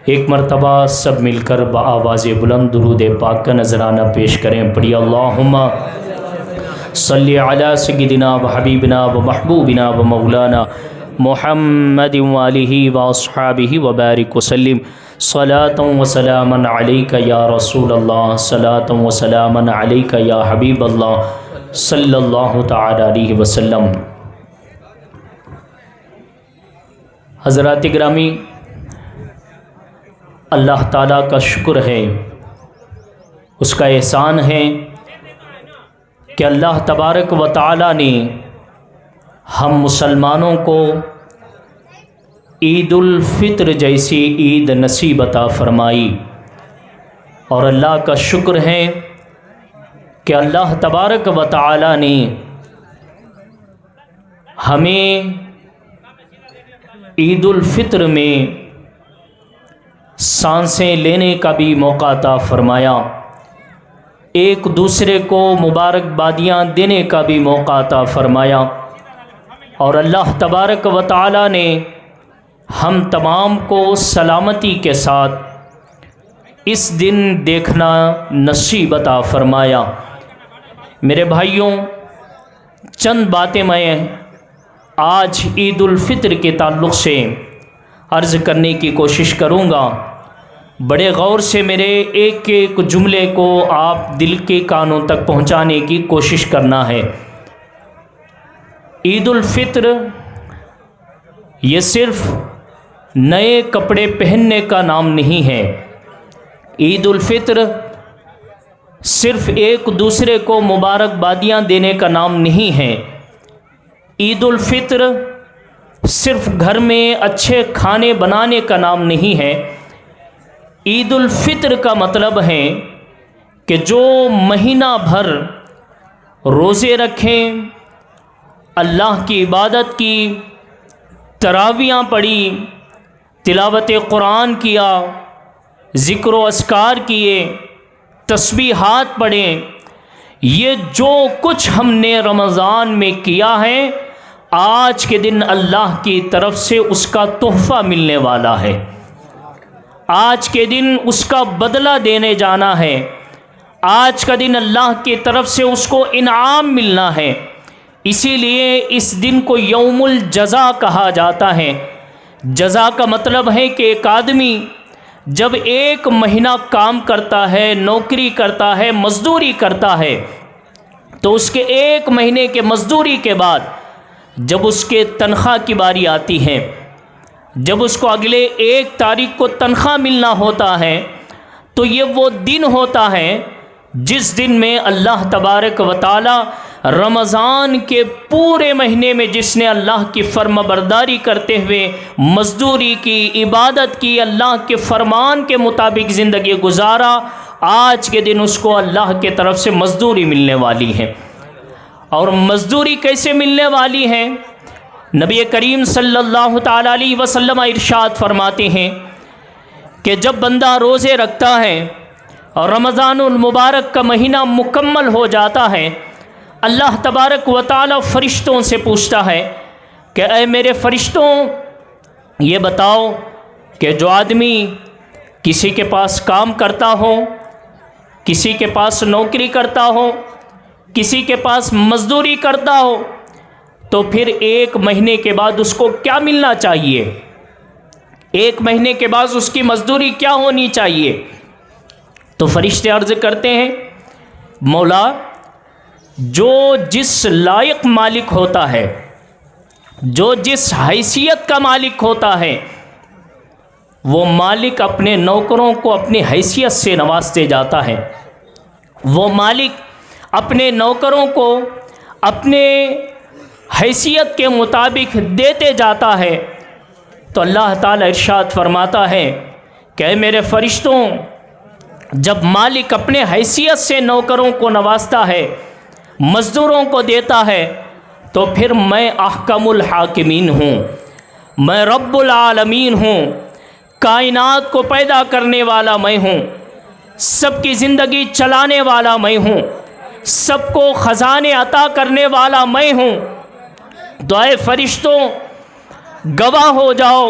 ایک مرتبہ سب مل کر بآواز بلند درود پاک کا نذرانہ پیش کریں. پڑھی اللہم صلی علی سیدنا و حبیبنا و محبوبنا و مولانا محمد وآلہ و اصحابہ و بارک وسلم. صلاۃ و سلاما علیک یا رسول اللہ، صلاۃ و سلاما علیک یا حبیب اللہ صلی اللہ تعالی علیہ وسلم. حضرات گرامی، اللہ تعالیٰ کا شکر ہے، اس کا احسان ہے کہ اللہ تبارک و تعالیٰ نے ہم مسلمانوں کو عید الفطر جیسی عید نصیب عطا فرمائی. اور اللہ کا شکر ہے کہ اللہ تبارک و تعالیٰ نے ہمیں عید الفطر میں سانسیں لینے کا بھی موقع عطا فرمایا، ایک دوسرے کو مبارکبادیاں دینے کا بھی موقع عطا فرمایا. اور اللہ تبارک و تعالیٰ نے ہم تمام کو سلامتی کے ساتھ اس دن دیکھنا نصیب عطا فرمایا. میرے بھائیوں، چند باتیں میں آج عید الفطر کے تعلق سے عرض کرنے کی کوشش کروں گا. بڑے غور سے میرے ایک ایک جملے کو آپ دل کے کانوں تک پہنچانے کی کوشش کرنا ہے. عید الفطر یہ صرف نئے کپڑے پہننے کا نام نہیں ہے. عید الفطر صرف ایک دوسرے کو مبارکبادیاں دینے کا نام نہیں ہے. عید الفطر صرف گھر میں اچھے کھانے بنانے کا نام نہیں ہے. عید الفطر کا مطلب ہے کہ جو مہینہ بھر روزے رکھیں، اللہ کی عبادت کی، تراویحاں پڑھی، تلاوت قرآن کیا، ذکر و اذکار کیے، تسبیحات پڑھیں، یہ جو کچھ ہم نے رمضان میں کیا ہے، آج کے دن اللہ کی طرف سے اس کا تحفہ ملنے والا ہے. آج کے دن اس کا بدلہ دینے جانا ہے. آج کا دن اللہ کی طرف سے اس کو انعام ملنا ہے. اسی لیے اس دن کو یوم الجزا کہا جاتا ہے. جزا کا مطلب ہے کہ ایک آدمی جب ایک مہینہ کام کرتا ہے، نوکری کرتا ہے، مزدوری کرتا ہے، تو اس کے ایک مہینے کے مزدوری کے بعد جب اس کے تنخواہ کی باری آتی ہے، جب اس کو اگلے 1 تاریخ کو تنخواہ ملنا ہوتا ہے، تو یہ وہ دن ہوتا ہے جس دن میں اللہ تبارک و تعالی رمضان کے پورے مہینے میں جس نے اللہ کی فرما برداری کرتے ہوئے مزدوری کی، عبادت کی، اللہ کے فرمان کے مطابق زندگی گزارا، آج کے دن اس کو اللہ کے طرف سے مزدوری ملنے والی ہے. اور مزدوری کیسے ملنے والی ہے؟ نبی کریم صلی اللہ تعالی علیہ وسلم ارشاد فرماتے ہیں کہ جب بندہ روزے رکھتا ہے اور رمضان المبارک کا مہینہ مکمل ہو جاتا ہے، اللہ تبارک و تعالی فرشتوں سے پوچھتا ہے کہ اے میرے فرشتوں، یہ بتاؤ کہ جو آدمی کسی کے پاس کام کرتا ہو، کسی کے پاس نوکری کرتا ہو، کسی کے پاس مزدوری کرتا ہو، تو پھر 1 مہینے کے بعد اس کو کیا ملنا چاہیے؟ 1 مہینے کے بعد اس کی مزدوری کیا ہونی چاہیے؟ تو فرشتے عرض کرتے ہیں، مولا، جو جس لائق مالک ہوتا ہے، جو جس حیثیت کا مالک ہوتا ہے، وہ مالک اپنے نوکروں کو اپنی حیثیت سے نوازتے جاتا ہے. وہ مالک اپنے نوکروں کو اپنے حیثیت کے مطابق دیتے جاتا ہے. تو اللہ تعالیٰ ارشاد فرماتا ہے کہ اے میرے فرشتوں، جب مالک اپنے حیثیت سے نوکروں کو نوازتا ہے، مزدوروں کو دیتا ہے، تو پھر میں احکم الحاکمین ہوں، میں رب العالمین ہوں، کائنات کو پیدا کرنے والا میں ہوں، سب کی زندگی چلانے والا میں ہوں، سب کو خزانے عطا کرنے والا میں ہوں. تو اے فرشتوں، گواہ ہو جاؤ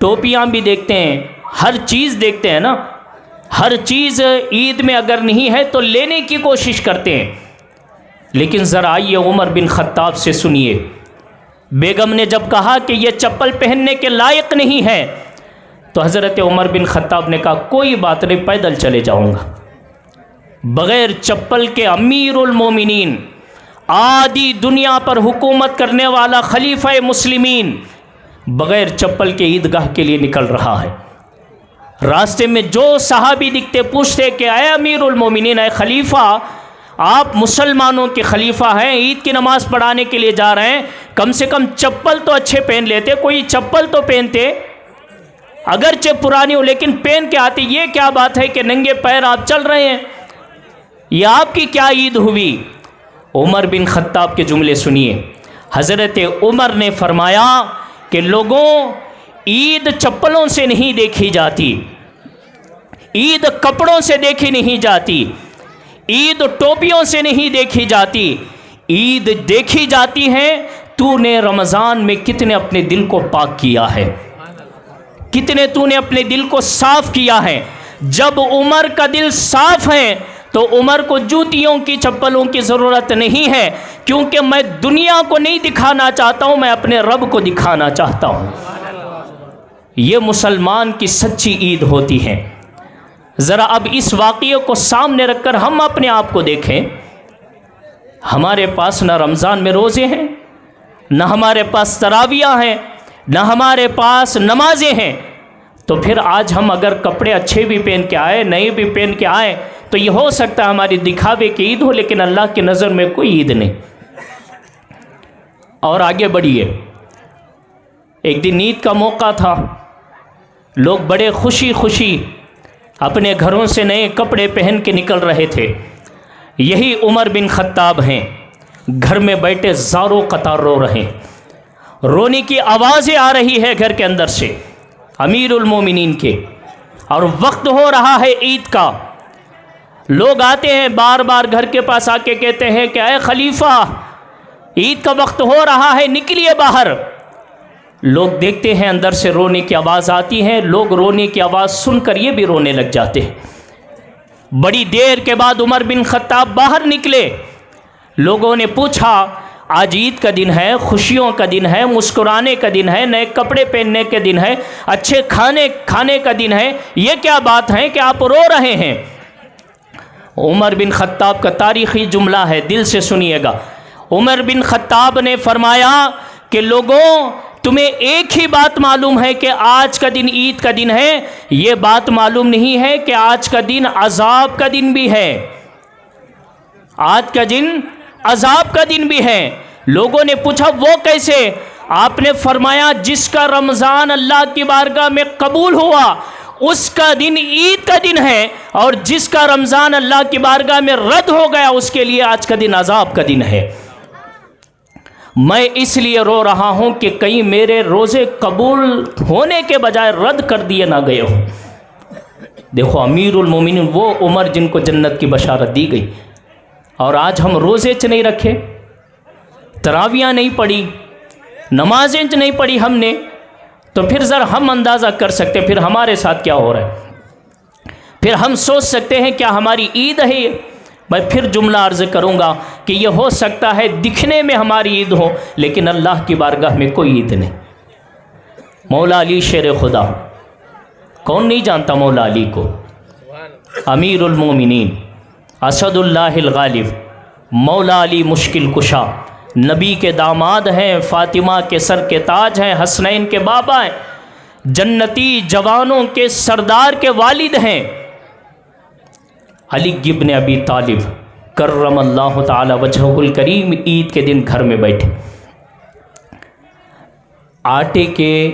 ٹوپیاں بھی دیکھتے ہیں، ہر چیز دیکھتے ہیں نا، ہر چیز عید میں اگر نہیں ہے تو لینے کی کوشش کرتے ہیں۔ لیکن ذرا آئیے عمر بن خطاب سے سنیے، بیگم نے جب کہا کہ یہ چپل پہننے کے لائق نہیں ہے تو حضرت عمر بن خطاب نے کہا کوئی بات نہیں، پیدل چلے جاؤں گا۔ بغیر چپل کے امیر المومنین، آدھی دنیا پر حکومت کرنے والا خلیفہ مسلمین، بغیر چپل کے عیدگاہ کے لیے نکل رہا ہے۔ راستے میں جو صحابی دکھتے پوچھتے کہ اے امیر المومنین، اے خلیفہ، آپ مسلمانوں کے خلیفہ ہیں، عید کی نماز پڑھانے کے لیے جا رہے ہیں، کم سے کم چپل تو اچھے پہن لیتے، کوئی چپل تو پہنتے، اگرچہ پرانی ہو لیکن پہن کے آتے۔ یہ کیا بات ہے کہ ننگے پیر آپ چل رہے ہیں؟ یہ آپ کی کیا عید ہوئی؟ عمر بن خطاب کے جملے سنیے۔ حضرت عمر نے فرمایا کہ لوگوں، عید چپلوں سے نہیں دیکھی جاتی، عید کپڑوں سے دیکھی نہیں جاتی، عید ٹوپیوں سے نہیں دیکھی جاتی، عید دیکھی جاتی ہے تو نے رمضان میں کتنے اپنے دل کو پاک کیا ہے، کتنے تو نے اپنے دل کو صاف کیا ہے۔ جب عمر کا دل صاف ہے تو عمر کو جوتیوں کی چپلوں کی ضرورت نہیں ہے، کیونکہ میں دنیا کو نہیں دکھانا چاہتا ہوں، میں اپنے رب کو دکھانا چاہتا ہوں۔ یہ مسلمان کی سچی عید ہوتی ہے۔ ذرا اب اس واقعے کو سامنے رکھ کر ہم اپنے آپ کو دیکھیں، ہمارے پاس نہ رمضان میں روزے ہیں، نہ ہمارے پاس تراویح ہیں، نہ ہمارے پاس نمازیں ہیں، تو پھر آج ہم اگر کپڑے اچھے بھی پہن کے آئے، نئے بھی پہن کے آئے، تو یہ ہو سکتا ہے ہماری دکھاوے کی عید ہو، لیکن اللہ کی نظر میں کوئی عید نہیں۔ اور آگے بڑھیے، ایک دن عید کا موقع تھا، لوگ بڑے خوشی خوشی اپنے گھروں سے نئے کپڑے پہن کے نکل رہے تھے۔ یہی عمر بن خطاب ہیں، گھر میں بیٹھے زاروں قطار رو رہے ہیں، رونے کی آوازیں آ رہی ہے گھر کے اندر سے امیر المومنین کے، اور وقت ہو رہا ہے عید کا۔ لوگ آتے ہیں بار بار گھر کے پاس آ کے کہتے ہیں کہ اے خلیفہ، عید کا وقت ہو رہا ہے، نکلیے باہر۔ لوگ دیکھتے ہیں اندر سے رونے کی آواز آتی ہے، لوگ رونے کی آواز سن کر یہ بھی رونے لگ جاتے ہیں۔ بڑی دیر کے بعد عمر بن خطاب باہر نکلے، لوگوں نے پوچھا آج عید کا دن ہے، خوشیوں کا دن ہے، مسکرانے کا دن ہے، نئے کپڑے پہننے کے دن ہے، اچھے کھانے کا دن ہے، یہ کیا بات ہے کہ آپ رو رہے ہیں؟ عمر بن خطاب کا تاریخی جملہ ہے، دل سے سنیے گا۔ عمر بن خطاب نے فرمایا کہ لوگوں، تمہیں ایک ہی بات معلوم ہے کہ آج کا دن عید کا دن ہے، یہ بات معلوم نہیں ہے کہ آج کا دن عذاب کا دن بھی ہے، آج کا دن عذاب کا دن بھی ہے۔ لوگوں نے پوچھا وہ کیسے؟ آپ نے فرمایا جس کا رمضان اللہ کی بارگاہ میں قبول ہوا اس کا دن عید کا دن ہے، اور جس کا رمضان اللہ کی بارگاہ میں رد ہو گیا اس کے لیے آج کا دن عذاب کا دن ہے۔ میں اس لیے رو رہا ہوں کہ کہیں میرے روزے قبول ہونے کے بجائے رد کر دیے نہ گئے ہوں۔ دیکھو امیر المومنین وہ عمر جن کو جنت کی بشارت دی گئی، اور آج ہم روزے نہیں رکھے، تراویاں نہیں پڑھی، نمازیں نہیں پڑھی ہم نے، تو پھر ذرا ہم اندازہ کر سکتے پھر ہمارے ساتھ کیا ہو رہا ہے، پھر ہم سوچ سکتے ہیں کیا ہماری عید ہے یہ۔ میں پھر جملہ عرض کروں گا کہ یہ ہو سکتا ہے دکھنے میں ہماری عید ہو، لیکن اللہ کی بارگاہ میں کوئی عید نہیں۔ مولا علی شیر خدا، کون نہیں جانتا مولا علی کو؟ امیر المومنین، اسد اللہ الغالب، مولا علی مشکل کشا، نبی کے داماد ہیں، فاطمہ کے سر کے تاج ہیں، حسنین کے بابا ہیں، جنتی جوانوں کے سردار کے والد ہیں، علی ابن ابی طالب کرم اللہ تعالی وجہہ الکریم عید کے دن گھر میں بیٹھے، آٹے کے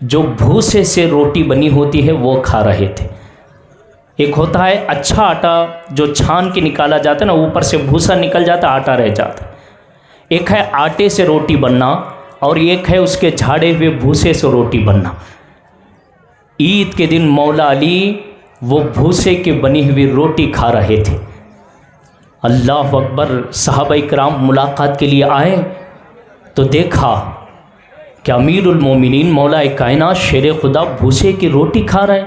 جو بھوسے سے روٹی بنی ہوتی ہے وہ کھا رہے تھے۔ ایک ہوتا ہے اچھا آٹا جو چھان کے نکالا جاتا ہے نا، اوپر سے بھوسا نکل جاتا، آٹا رہ جاتا۔ ایک ہے آٹے سے روٹی بننا، اور ایک ہے اس کے جھاڑے ہوئے بھوسے سے روٹی بننا۔ عید کے دن مولا علی وہ بھوسے کے بنی ہوئی روٹی کھا رہے تھے۔ اللہ اکبر، صحابہ کرام ملاقات کے لیے آئے تو دیکھا کہ امیر المومنین مولا کائنات شیر خدا بھوسے کی روٹی کھا رہے ہیں۔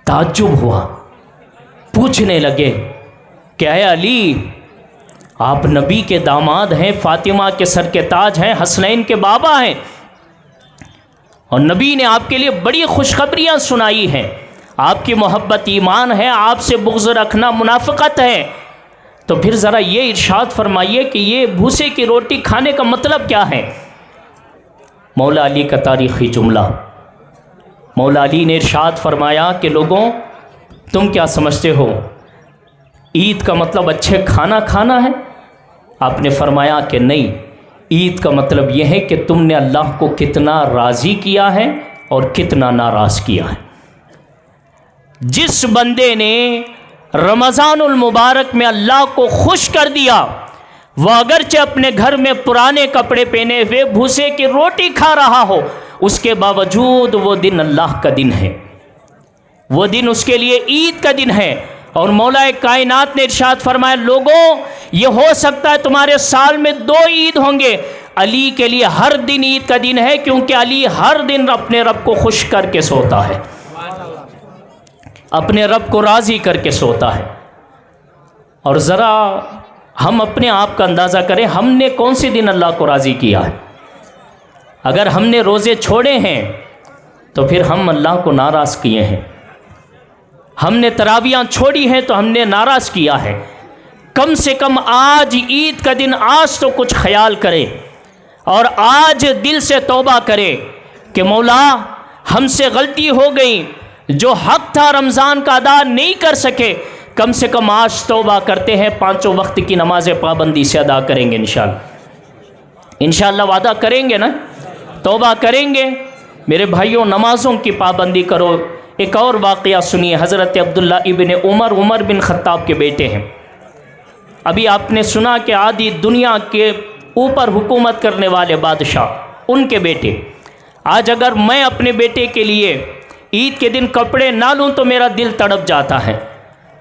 تعجب ہوا، پوچھنے لگے کہ اے علی، آپ نبی کے داماد ہیں، فاطمہ کے سر کے تاج ہیں، حسنین کے بابا ہیں، اور نبی نے آپ کے لیے بڑی خوشخبریاں سنائی ہیں، آپ کی محبت ایمان ہے، آپ سے بغض رکھنا منافقت ہے، تو پھر ذرا یہ ارشاد فرمائیے کہ یہ بھوسے کی روٹی کھانے کا مطلب کیا ہے؟ مولا علی کا تاریخی جملہ، مولا علی نے ارشاد فرمایا کہ لوگوں تم کیا سمجھتے ہو عید کا مطلب اچھے کھانا کھانا ہے؟ آپ نے فرمایا کہ نہیں، عید کا مطلب یہ ہے کہ تم نے اللہ کو کتنا راضی کیا ہے اور کتنا ناراض کیا ہے۔ جس بندے نے رمضان المبارک میں اللہ کو خوش کر دیا، وہ اگرچہ اپنے گھر میں پرانے کپڑے پہنے ہوئے بھوسے کی روٹی کھا رہا ہو، اس کے باوجود وہ دن اللہ کا دن ہے، وہ دن اس کے لیے عید کا دن ہے۔ اور مولا کائنات نے ارشاد فرمایا لوگوں یہ ہو سکتا ہے تمہارے سال میں 2 عید ہوں گے، علی کے لیے ہر دن عید کا دن ہے، کیونکہ علی ہر دن اپنے رب کو خوش کر کے سوتا ہے، اپنے رب کو راضی کر کے سوتا ہے۔ اور ذرا ہم اپنے آپ کا اندازہ کریں، ہم نے کون سی دن اللہ کو راضی کیا ہے؟ اگر ہم نے روزے چھوڑے ہیں تو پھر ہم اللہ کو ناراض کیے ہیں، ہم نے تراویحاں چھوڑی ہیں تو ہم نے ناراض کیا ہے۔ کم سے کم آج عید کا دن، آج تو کچھ خیال کرے اور آج دل سے توبہ کرے کہ مولا ہم سے غلطی ہو گئی، جو حق تھا رمضان کا ادا نہیں کر سکے، کم سے کم آج توبہ کرتے ہیں، 5 وقت کی نماز پابندی سے ادا کریں گے انشاءاللہ وعدہ کریں گے نا، توبہ کریں گے۔ میرے بھائیوں نمازوں کی پابندی کرو۔ ایک اور واقعہ سنیے، حضرت عبداللہ ابن عمر بن خطاب کے بیٹے ہیں۔ ابھی آپ نے سنا کہ آدھی دنیا کے اوپر حکومت کرنے والے بادشاہ، ان کے بیٹے۔ آج اگر میں اپنے بیٹے کے لیے عید کے دن کپڑے نہ لوں تو میرا دل تڑپ جاتا ہے،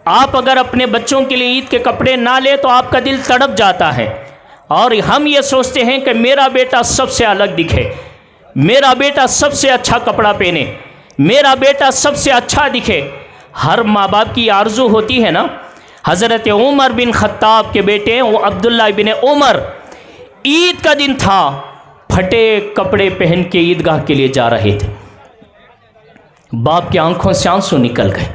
آپ اگر اپنے بچوں کے لیے عید کے کپڑے نہ لیں تو آپ کا دل تڑپ جاتا ہے، اور ہم یہ سوچتے ہیں کہ میرا بیٹا سب سے الگ دکھے، میرا بیٹا سب سے اچھا کپڑا پہنے، میرا بیٹا سب سے اچھا دکھے۔ ہر ماں باپ کی آرزو ہوتی ہے نا۔ حضرت عمر بن خطاب کے بیٹے وہ عبداللہ ابن عمر، عید کا دن تھا، پھٹے کپڑے پہن کے عیدگاہ کے لیے جا رہے تھے، باپ کی آنکھوں سے آنسو نکل گئے۔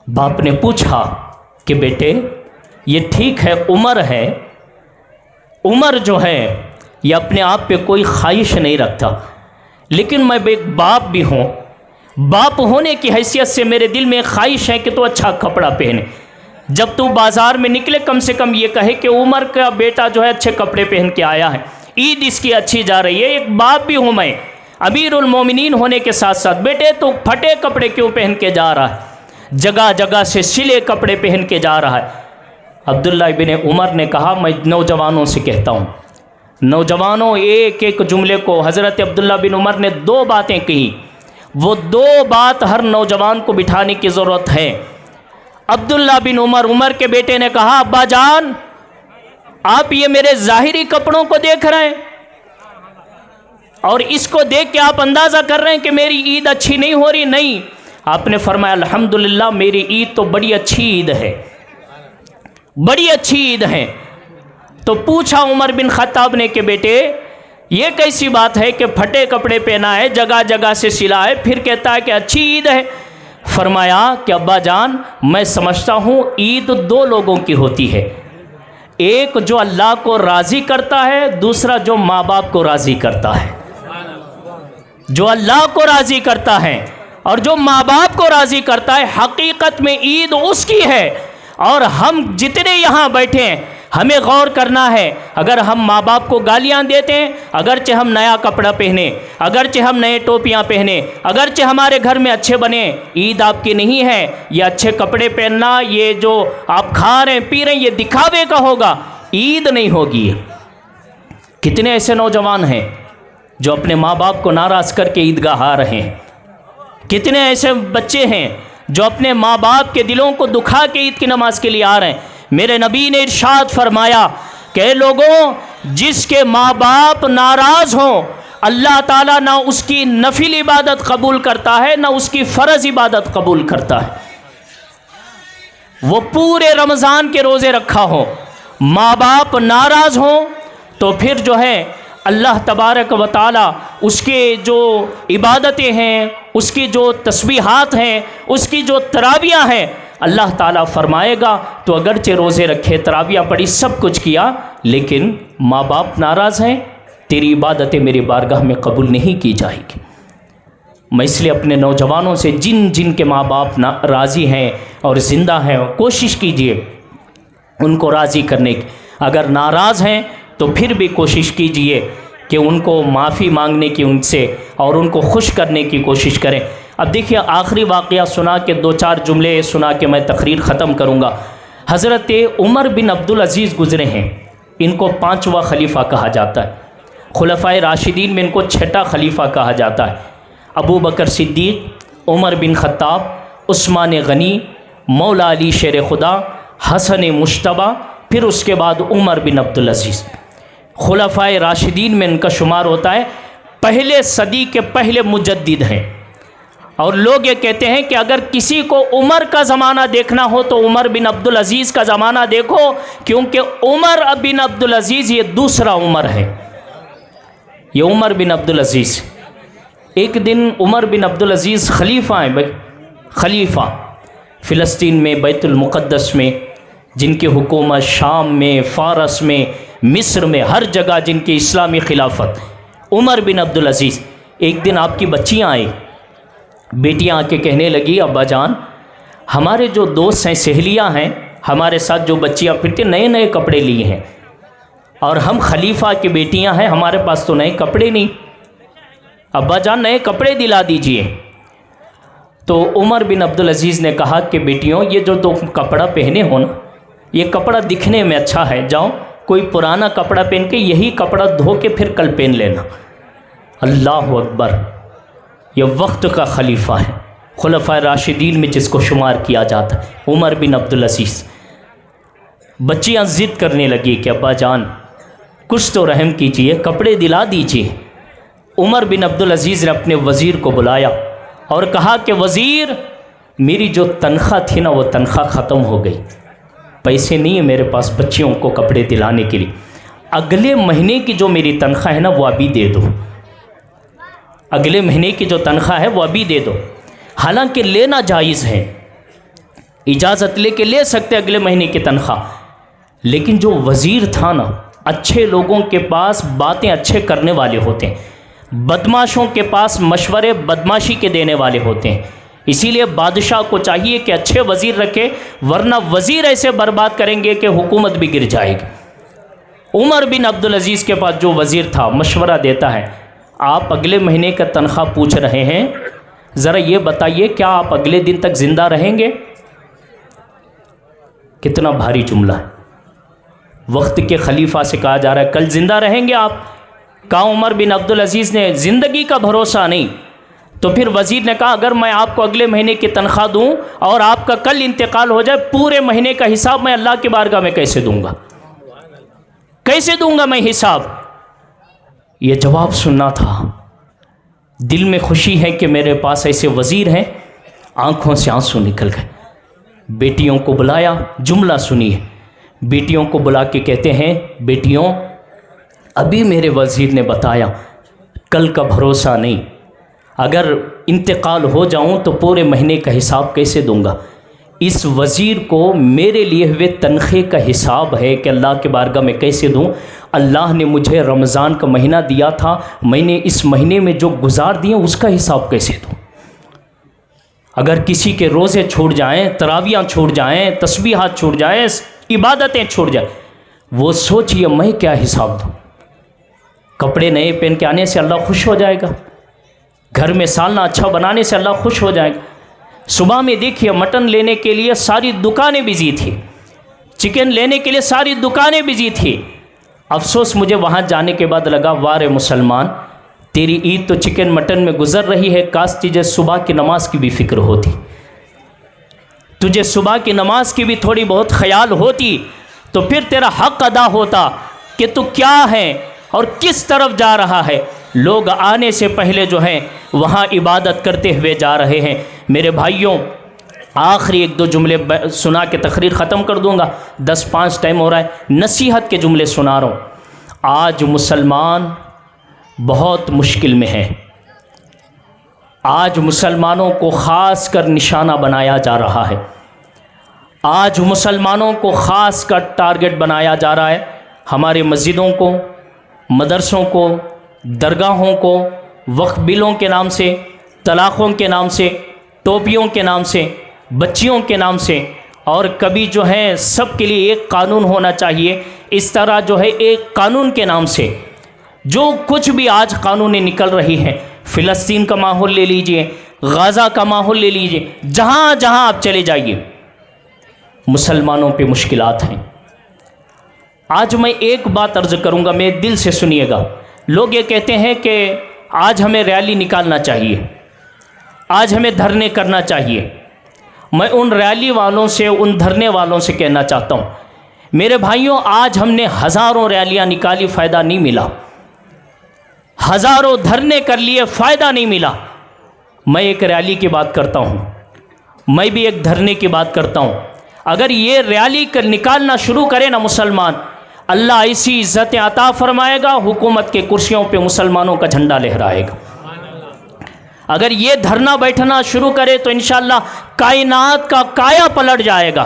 باپ نے پوچھا کہ بیٹے یہ ٹھیک ہے عمر ہے، عمر جو ہے یہ اپنے آپ پہ کوئی خواہش نہیں رکھتا، لیکن میں ایک باپ بھی ہوں، باپ ہونے کی حیثیت سے میرے دل میں خواہش ہے کہ تو اچھا کپڑا پہنے، جب تو بازار میں نکلے کم سے کم یہ کہے کہ عمر کا بیٹا جو ہے اچھے کپڑے پہن کے آیا ہے، عید اس کی اچھی جا رہی ہے۔ ایک باپ بھی ہوں میں، امیر المومنین ہونے کے ساتھ ساتھ، بیٹے تو پھٹے کپڑے کیوں پہن کے جا رہا ہے، جگہ جگہ سے سلے کپڑے پہن کے جا رہا ہے۔ عبداللہ ابن عمر نے کہا میں نوجوانوں سے کہتا ہوں، نوجوانوں ایک ایک جملے کو حضرت عبداللہ بن عمر نے 2 باتیں کہی، وہ 2 بات ہر نوجوان کو بٹھانے کی ضرورت ہے۔ عبداللہ بن عمر کے بیٹے نے کہا ابا جان آپ یہ میرے ظاہری کپڑوں کو دیکھ رہے ہیں اور اس کو دیکھ کے آپ اندازہ کر رہے ہیں کہ میری عید اچھی نہیں ہو رہی؟ نہیں، آپ نے فرمایا الحمدللہ میری عید تو بڑی اچھی عید ہے، بڑی اچھی عید ہے۔ تو پوچھا عمر بن خطاب نے کہ بیٹے یہ کیسی بات ہے کہ پھٹے کپڑے پہنا ہے، جگہ جگہ سے سلا ہے، پھر کہتا ہے کہ اچھی عید ہے؟ فرمایا کہ ابا جان میں سمجھتا ہوں عید 2 لوگوں کی ہوتی ہے، ایک جو اللہ کو راضی کرتا ہے، دوسرا جو ماں باپ کو راضی کرتا ہے۔ جو اللہ کو راضی کرتا ہے اور جو ماں باپ کو راضی کرتا ہے، حقیقت میں عید اس کی ہے۔ اور ہم جتنے یہاں بیٹھے ہیں ہمیں غور کرنا ہے، اگر ہم ماں باپ کو گالیاں دیتے ہیں، اگرچہ ہم نیا کپڑا پہنے، اگرچہ ہم نئے ٹوپیاں پہنے، اگرچہ ہمارے گھر میں اچھے بنے، عید آپ کی نہیں ہے۔ یہ اچھے کپڑے پہننا، یہ جو آپ کھا رہے ہیں پی رہے ہیں، یہ دکھاوے کا ہوگا، عید نہیں ہوگی۔ کتنے ایسے نوجوان ہیں جو اپنے ماں باپ کو ناراض کر کے عیدگاہ آ رہے ہیں، کتنے ایسے بچے ہیں جو اپنے ماں باپ کے دلوں کو دکھا کے عید کی نماز کے لیے آ رہے ہیں۔ میرے نبی نے ارشاد فرمایا کہ اے لوگوں جس کے ماں باپ ناراض ہوں اللہ تعالیٰ نہ اس کی نفل عبادت قبول کرتا ہے نہ اس کی فرض عبادت قبول کرتا ہے۔ وہ پورے رمضان کے روزے رکھا ہو، ماں باپ ناراض ہوں تو پھر جو ہے اللہ تبارک و تعالیٰ اس کے جو عبادتیں ہیں، اس کی جو تسبیحات ہیں، اس کی جو تراویح ہیں، اللہ تعالیٰ فرمائے گا تو اگرچہ روزے رکھے، تراویح پڑھی، سب کچھ کیا، لیکن ماں باپ ناراض ہیں، تیری عبادتیں میری بارگاہ میں قبول نہیں کی جائے گی۔ میں اس لیے اپنے نوجوانوں سے جن کے ماں باپ راضی ہیں اور زندہ ہیں، کوشش کیجئے ان کو راضی کرنے کی، اگر ناراض ہیں تو پھر بھی کوشش کیجئے کہ ان کو معافی مانگنے کی ان سے اور ان کو خوش کرنے کی کوشش کریں۔ اب دیکھیے آخری واقعہ سنا کے 2-4 جملے سنا کے میں تقریر ختم کروں گا۔ حضرت عمر بن عبدالعزیز گزرے ہیں، ان کو 5واں خلیفہ کہا جاتا ہے، خلفائے راشدین میں ان کو 6واں خلیفہ کہا جاتا ہے۔ ابو بکر صدیق، عمر بن خطاب، عثمان غنی، مولا علی شیر خدا، حسن مشتبہ، پھر اس کے بعد عمر بن عبدالعزیز، خلفائے راشدین میں ان کا شمار ہوتا ہے۔ پہلے صدی کے پہلے مجدد ہیں، اور لوگ یہ کہتے ہیں کہ اگر کسی کو عمر کا زمانہ دیکھنا ہو تو عمر بن عبدالعزیز کا زمانہ دیکھو، کیونکہ عمر بن عبدالعزیز یہ دوسرا عمر ہے، یہ عمر بن عبدالعزیز۔ ایک دن عمر بن عبدالعزیز خلیفہ ہیں، خلیفہ فلسطین میں، بیت المقدس میں، جن کی حکومت شام میں، فارس میں، مصر میں، ہر جگہ جن کی اسلامی خلافت، عمر بن عبدالعزیز۔ ایک دن آپ کی بچیاں آئی، بیٹیاں آ کے کہنے لگی ابا جان، ہمارے جو دوست ہیں، سہیلیاں ہیں، ہمارے ساتھ جو بچیاں پھرتی نئے نئے کپڑے لیے ہیں، اور ہم خلیفہ کی بیٹیاں ہیں، ہمارے پاس تو نئے کپڑے نہیں، ابا جان نئے کپڑے دلا دیجئے۔ تو عمر بن عبدالعزیز نے کہا کہ بیٹیوں یہ جو تم کپڑا پہنے ہو نا، یہ کپڑا دکھنے میں اچھا ہے، جاؤ کوئی پرانا کپڑا پہن کے یہی کپڑا دھو کے پھر کل پہن لینا۔ اللہ اکبر، یہ وقت کا خلیفہ ہے، خلفائے راشدین میں جس کو شمار کیا جاتا ہے، عمر بن عبدالعزیز۔ بچیاں ضد کرنے لگی کہ ابا جان کچھ تو رحم کیجئے، کپڑے دلا دیجئے۔ عمر بن عبدالعزیز نے اپنے وزیر کو بلایا اور کہا کہ وزیر، میری جو تنخواہ تھی نا وہ تنخواہ ختم ہو گئی، پیسے نہیں ہیں میرے پاس بچیوں کو کپڑے دلانے کے لیے، اگلے مہینے کی جو میری تنخواہ ہے نا وہ ابھی دے دو، اگلے مہینے کی جو تنخواہ ہے وہ ابھی دے دو۔ حالانکہ لینا جائز ہے، اجازت لے کے لے سکتے اگلے مہینے کی تنخواہ، لیکن جو وزیر تھا نا، اچھے لوگوں کے پاس باتیں اچھے کرنے والے ہوتے ہیں، بدماشوں کے پاس مشورے بدماشی کے دینے والے ہوتے ہیں، اسی لیے بادشاہ کو چاہیے کہ اچھے وزیر رکھے، ورنہ وزیر ایسے برباد کریں گے کہ حکومت بھی گر جائے گی۔ عمر بن عبدالعزیز کے پاس جو وزیر تھا مشورہ دیتا ہے، آپ اگلے مہینے کا تنخواہ پوچھ رہے ہیں، ذرا یہ بتائیے کیا آپ اگلے دن تک زندہ رہیں گے؟ کتنا بھاری جملہ ہے، وقت کے خلیفہ سے کہا جا رہا ہے کل زندہ رہیں گے آپ؟ کہا عمر بن عبدالعزیز نے زندگی کا بھروسہ نہیں۔ تو پھر وزیر نے کہا اگر میں آپ کو اگلے مہینے کی تنخواہ دوں اور آپ کا کل انتقال ہو جائے، پورے مہینے کا حساب میں اللہ کی بارگاہ میں کیسے دوں گا، کیسے دوں گا میں حساب؟ یہ جواب سننا تھا، دل میں خوشی ہے کہ میرے پاس ایسے وزیر ہیں، آنکھوں سے آنسو نکل گئے۔ بیٹیوں کو بلایا، جملہ سنیے، بیٹیوں کو بلا کے کہتے ہیں بیٹیوں، ابھی میرے وزیر نے بتایا کل کا بھروسہ نہیں، اگر انتقال ہو جاؤں تو پورے مہینے کا حساب کیسے دوں گا؟ اس وزیر کو میرے لیے ہوئے تنخواہ کا حساب ہے کہ اللہ کے بارگاہ میں کیسے دوں؟ اللہ نے مجھے رمضان کا مہینہ دیا تھا، میں نے اس مہینے میں جو گزار دیے اس کا حساب کیسے دوں؟ اگر کسی کے روزے چھوٹ جائیں، تراویاں چھوٹ جائیں، تسبیحات چھوٹ جائیں، عبادتیں چھوٹ جائیں، وہ سوچئے میں کیا حساب دوں؟ کپڑے نئے پہن کے آنے سے اللہ خوش ہو جائے گا، گھر میں سالنا اچھا بنانے سے اللہ خوش ہو جائے گا۔ صبح میں دیکھیے مٹن لینے کے لیے ساری دکانیں بزی تھی، چکن لینے کے لیے ساری دکانیں بزی تھی۔ افسوس مجھے وہاں جانے کے بعد لگا وارے مسلمان، تیری عید تو چکن مٹن میں گزر رہی ہے، کاش تجھے صبح کی نماز کی بھی فکر ہوتی، تجھے صبح کی نماز کی بھی تھوڑی بہت خیال ہوتی تو پھر تیرا حق ادا ہوتا۔ کہ تو کیا ہے اور کس طرف جا رہا ہے۔ لوگ آنے سے پہلے جو ہیں وہاں عبادت کرتے ہوئے جا رہے ہیں۔ میرے بھائیوں، آخری ایک دو جملے سنا کے تقریر ختم کر دوں گا، 10:05 ٹائم ہو رہا ہے۔ نصیحت کے جملے سنا رہا ہوں۔ آج مسلمان بہت مشکل میں ہیں۔ آج مسلمانوں کو خاص کر نشانہ بنایا جا رہا ہے۔ آج مسلمانوں کو خاص کر ٹارگٹ بنایا جا رہا ہے۔ ہمارے مسجدوں کو، مدرسوں کو، درگاہوں کو وقف بلوں کے نام سے، طلاقوں کے نام سے، ٹوپیوں کے نام سے، بچیوں کے نام سے، اور کبھی جو ہے سب کے لیے ایک قانون ہونا چاہیے، اس طرح جو ہے ایک قانون کے نام سے جو کچھ بھی آج قانونیں نکل رہی ہیں۔ فلسطین کا ماحول لے لیجئے، غزہ کا ماحول لے لیجئے، جہاں جہاں آپ چلے جائیے مسلمانوں پہ مشکلات ہیں۔ آج میں ایک بات عرض کروں گا، میرے دل سے سنیے گا۔ لوگ یہ کہتے ہیں کہ آج ہمیں ریلی نکالنا چاہیے، آج ہمیں دھرنے کرنا چاہیے۔ میں ان ریلی والوں سے، ان دھرنے والوں سے کہنا چاہتا ہوں، میرے بھائیوں، آج ہم نے ہزاروں ریلیاں نکالی، فائدہ نہیں ملا۔ ہزاروں دھرنے کر لیے، فائدہ نہیں ملا۔ میں ایک ریلی کی بات کرتا ہوں، میں بھی ایک دھرنے کی بات کرتا ہوں۔ اگر یہ ریلی نکالنا شروع کرے نا مسلمان، اللہ ایسی عزتیں عطا فرمائے گا، حکومت کے کرسیوں پہ مسلمانوں کا جھنڈا لہرائے گا۔ اگر یہ دھرنا بیٹھنا شروع کرے تو انشاءاللہ کائنات کا کایا پلٹ جائے گا۔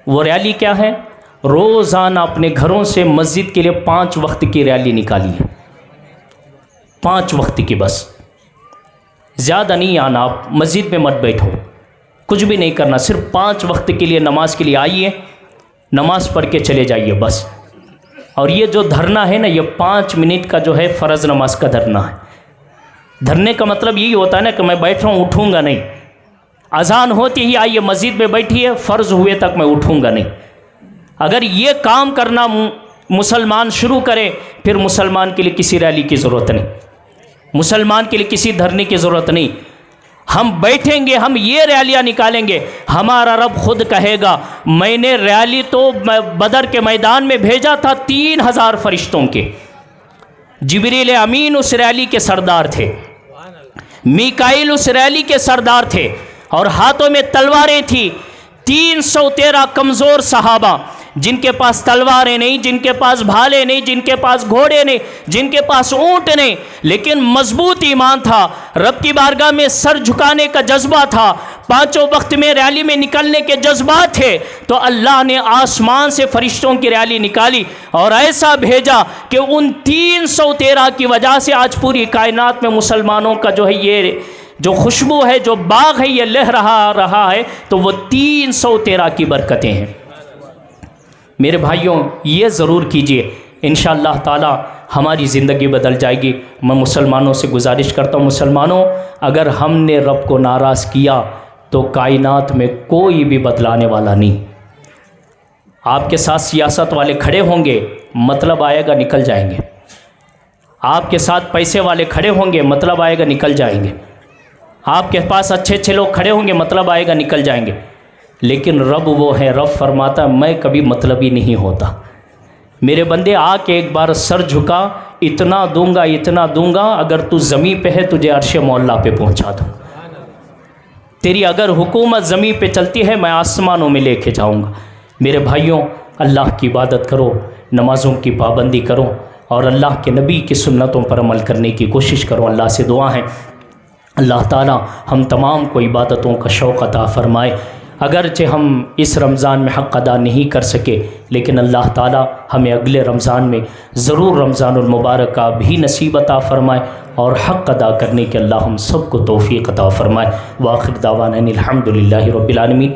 وہ ریلی کیا ہے؟ روزانہ اپنے گھروں سے مسجد کے لیے 5 وقت کی ریلی نکالیے، 5 وقت کی، بس زیادہ نہیں آنا۔ آپ مسجد میں مت بیٹھو، کچھ بھی نہیں کرنا، صرف 5 وقت کے لیے نماز کے لیے آئیے، نماز پڑھ کے چلے جائیے بس۔ اور یہ جو دھرنا ہے نا، یہ 5 منٹ کا جو ہے فرض نماز کا دھرنا ہے۔ دھرنے کا مطلب یہی ہوتا ہے نا کہ میں بیٹھ رہا ہوں، اٹھوں گا نہیں۔ اذان ہوتی ہی آئیے مسجد میں بیٹھیے، فرض ہوئے تک میں اٹھوں گا نہیں۔ اگر یہ کام کرنا مسلمان شروع کرے، پھر مسلمان کے لیے کسی ریلی کی ضرورت نہیں، مسلمان کے لیے کسی دھرنے کی ضرورت نہیں۔ ہم بیٹھیں گے، ہم یہ ریلیاں نکالیں گے، ہمارا رب خود کہے گا میں نے ریلی تو بدر کے میدان میں بھیجا تھا 3000 فرشتوں کے۔ جبریل امین اس ریلی کے سردار تھے، میکائیل اس ریلی کے سردار تھے، اور ہاتھوں میں تلواریں تھیں۔ 313 کمزور صحابہ، جن کے پاس تلواریں نہیں، جن کے پاس بھالے نہیں، جن کے پاس گھوڑے نہیں، جن کے پاس اونٹ نہیں، لیکن مضبوط ایمان تھا، رب کی بارگاہ میں سر جھکانے کا جذبہ تھا، 5 وقت میں ریلی میں نکلنے کے جذبات تھے، تو اللہ نے آسمان سے فرشتوں کی ریلی نکالی اور ایسا بھیجا کہ ان 313 کی وجہ سے آج پوری کائنات میں مسلمانوں کا جو ہے یہ جو خوشبو ہے، جو باغ ہے، یہ لہ رہا ہے، تو وہ 313 کی برکتیں ہیں۔ میرے بھائیوں، یہ ضرور کیجئے، انشاءاللہ تعالی ہماری زندگی بدل جائے گی۔ میں مسلمانوں سے گزارش کرتا ہوں، مسلمانوں، اگر ہم نے رب کو ناراض کیا تو کائنات میں کوئی بھی بدلانے والا نہیں۔ آپ کے ساتھ سیاست والے کھڑے ہوں گے، مطلب آئے گا نکل جائیں گے۔ آپ کے ساتھ پیسے والے کھڑے ہوں گے، مطلب آئے گا نکل جائیں گے۔ آپ کے پاس اچھے لوگ کھڑے ہوں گے، مطلب آئے گا نکل جائیں گے۔ لیکن رب وہ ہے، رب فرماتا ہے میں کبھی مطلبی نہیں ہوتا۔ میرے بندے، آ کے ایک بار سر جھکا، اتنا دوں گا، اتنا دوں گا، اگر تو زمین پہ ہے تجھے عرش مولا پہ پہنچا دوں۔ تیری اگر حکومت زمین پہ چلتی ہے، میں آسمانوں میں لے کے جاؤں گا۔ میرے بھائیوں، اللہ کی عبادت کرو، نمازوں کی پابندی کرو، اور اللہ کے نبی کی سنتوں پر عمل کرنے کی کوشش کرو۔ اللہ سے دعا ہے اللہ تعالی ہم تمام کو عبادتوں کا شوق عطا فرمائے۔ اگرچہ ہم اس رمضان میں حق ادا نہیں کر سکے، لیکن اللہ تعالی ہمیں اگلے رمضان میں ضرور رمضان المبارک کا بھی نصیب عطا فرمائے، اور حق ادا کرنے کے اللہ ہم سب کو توفیق عطا فرمائے۔ وآخر دعوانا ان الحمد للہ رب العالمین۔